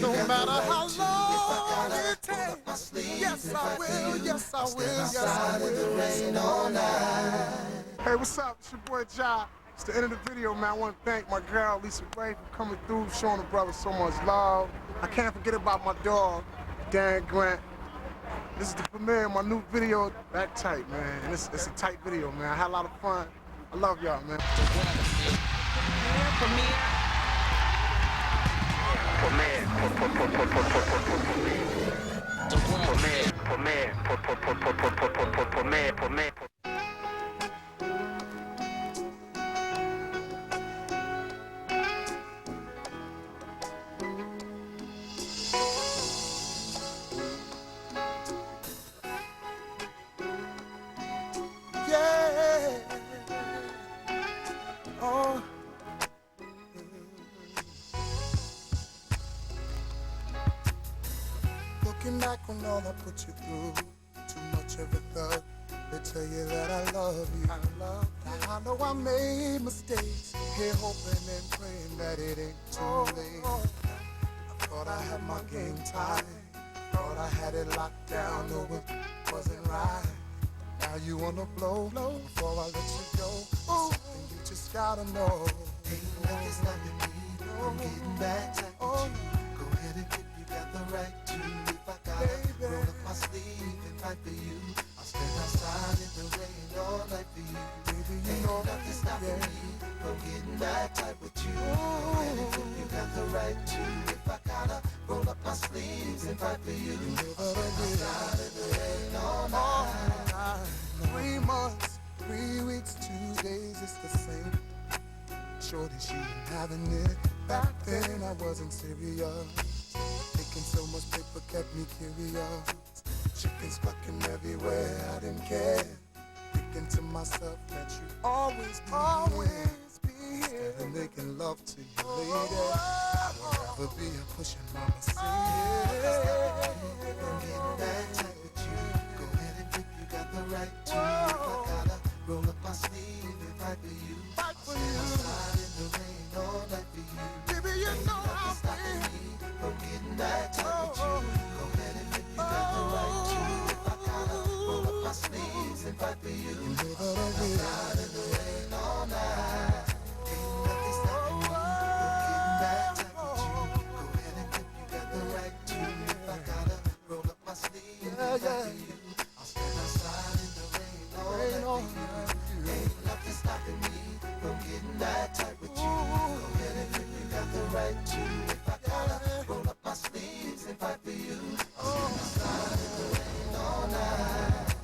No matter how long it takes. Yes, I will. Yes, I will. Yes, I will. In the rain all night. Hey, what's up? It's your boy Jai. It's the end of the video, man. I want to thank my girl, Lisa Ray, for coming through, showing the brothers so much love. I can't forget about my dog, Dan Grant. This is the premiere of my new video, Backtight, man. And it's a tight video, man. I had a lot of fun. I love y'all, man. Yeah. Oh. Looking back on all I put you through, too much of it thought. They tell you that I love you. I know I made mistakes, here hoping and praying that it ain't too late. I thought I had my game tight, thought I had it locked down, no it wasn't right. Now you wanna blow before I let you go. Something you just gotta know. Ain't nothing stopping me from getting back to you. Go ahead and if you got the right to. If I gotta roll up my sleeve and fight for you, I'll stand outside in the rain all night for you. Baby, you Ain't know nothing stopping me from getting back tight with you. Go ahead and if you got the right to. If I gotta roll up my sleeves and fight for you, I'll stand outside in the rain all night. 3 months, 3 weeks, 2 days, it's the same. Shorty, she ain't having it. Back then I wasn't serious. Taking so much paper kept me curious. Chickens clucking everywhere, I didn't care. Thinking to myself that you always be here. Instead of making love to you later, I would rather be a pushing mama say yeah. I'm getting back tight with you. Go ahead and if you got the right to. If I gotta roll up my sleeve and fight for you, Fight for I'll you. stand outside in the rain all night for you. Baby, you Ain't know nothing I'll stopping be. me from getting back tight with you. Go ahead and if you got the right to. If I gotta roll up my sleeves and fight for you, I'll stand outside in the rain all night. Ain't nothing stopping me from getting back tight with you. Go ahead and if you got the right to. If I gotta roll up my sleeves and fight for you, I'll stand outside in the rain all night for you. Ain't nothing stopping me from getting that tight with you. Go ahead and if you got the right to. If I gotta roll up my sleeves and fight for you, I'll stand outside in the rain all night.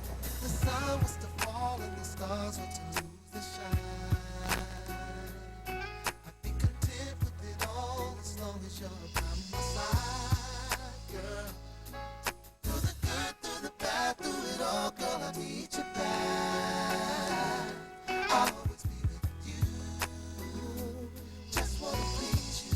The sun was to fall and the stars were to lose their shine. I'd be content with it all as long as you're by my side, girl. Through the good, through the bad, through it all, girl, I need you back. I'll always be with you. Just wanna please you.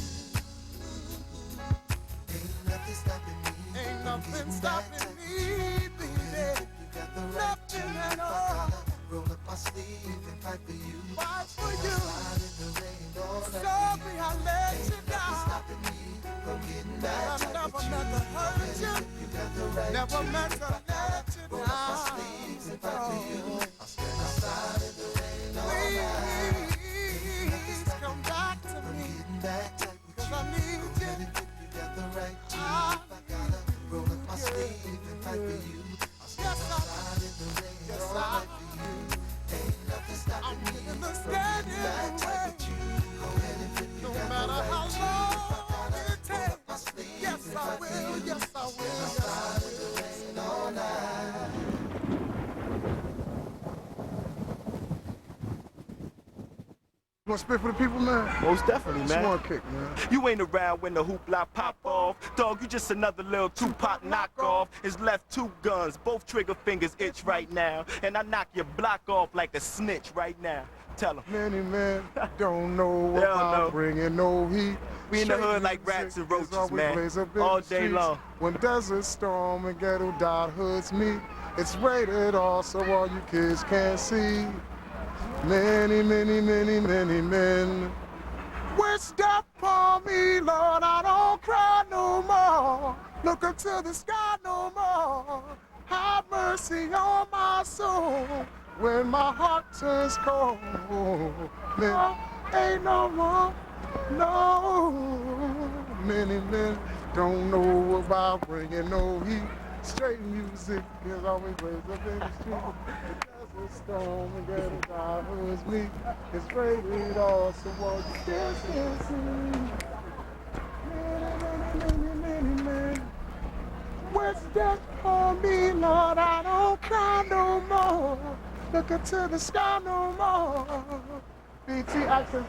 Ain't nothing stopping me. Ain't from nothing getting stopping back me, to baby. you. You got the right to. Nothing If at I all. gotta roll up my sleeve and fight for you, Fight for you. slide in the rain all night for Sorry you. I let Ain't you nothing down. stopping me from getting back I tight never with you. meant to hurt If you. you got the right Never to. meant If to I gotta let you roll up my down. sleeves and fight for you, I'll stand outside in the rain all night. Please come back to I'm me, getting back tight with 'cause you. I need Go ahead you. and if you got the right to. I If I gotta roll up my sleeve and fight for you, I'll stand Yes, I- outside in the rain Yes, all I- night for you. Ain't nothing stopping me in the from standing getting back tight way. with you. Go ahead and if you No got the matter right how to. If I long gotta it roll up my takes. sleeve Yes, and I fight for will. you, Yes, I I'll will. stand Yes, I outside in the rain all night. You wanna spit for the people, man? Most definitely, What you man. wanna kick, man? You ain't around when the hoopla pop off. Dog, you just another little Tupac knockoff. His left 2 guns, both trigger fingers itch right now. And I knock your block off like a snitch right now. Tell him. Many men don't know They don't about know. bringing no heat. We in the Straight hood like music rats and is roaches, all we man. blaze up in All the day streets. long. When Desert Storm and Ghetto Dot hoods meet, it's rated R, so all you kids can't see. Many, many, many, many men wish death upon me, Lord. I don't cry no more. Looking to the sky no more. Have mercy on my soul. When my heart turns cold, then ain't no more. No, many men don't know about bringing no heat. Straight music is always raised up in the street. There's a storm and get a guy who is weak. It's rated all, so what this is. Many men. What's that for me, Lord? I don't cry no more. Looking to the sky no more. BT access.